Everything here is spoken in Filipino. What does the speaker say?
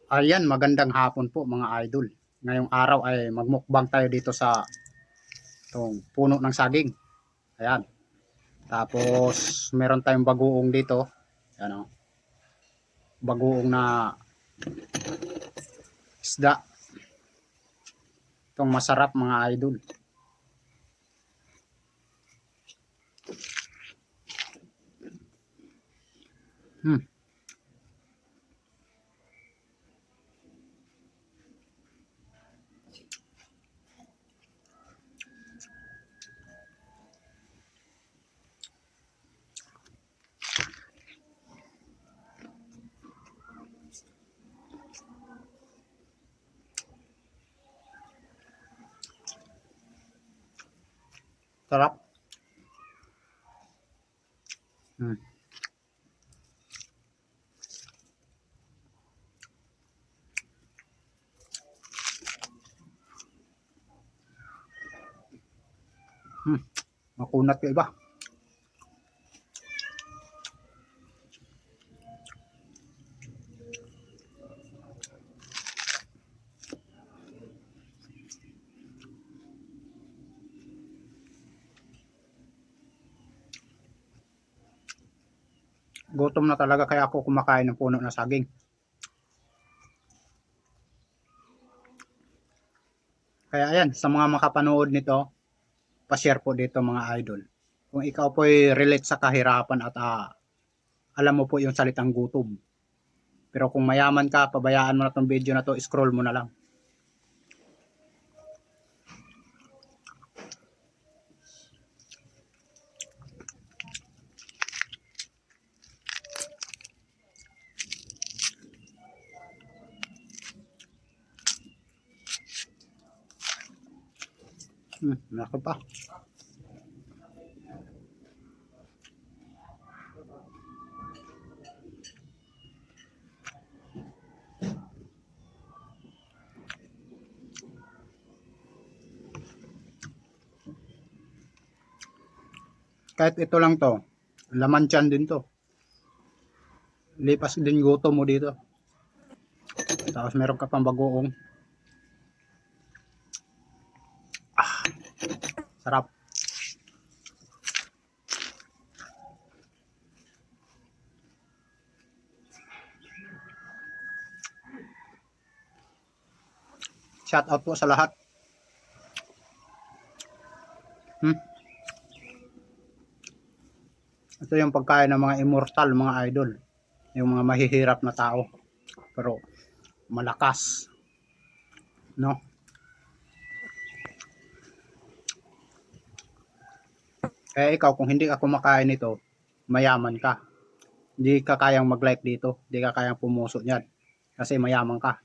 Ayan, magandang hapon po mga idol. Ngayong araw ay magmukbang tayo dito sa itong puno ng saging. Ayan. Tapos meron tayong bagoong dito. Ayan o. Bagoong na isda. Itong masarap mga idol. Hmm. Sarap. Hmm. Hmm. Makunat yung iba. Gutom na talaga kaya ako kumakain ng puno ng saging. Kaya ayan, sa mga makapanood nito, pa-share po dito mga idol. Kung ikaw po ay relate sa kahirapan at alam mo po yung salitang gutom. Pero kung mayaman ka, pabayaan mo na tong video na to, scroll mo na lang. Malaki pa. Kahit ito lang to, laman tiyan din to. Lipas din gutom mo dito. Tapos meron ka pang bagoong. Sarap. Shout out po sa lahat. Ito yung pagkain ng mga immortal, mga idol. Yung mga mahihirap na tao. Pero malakas. No? Kaya ikaw, kung hindi ka kumakain nito, mayaman ka. Hindi ka kayang mag-like dito. Hindi ka kayang pumuso niyan. Kasi mayaman ka.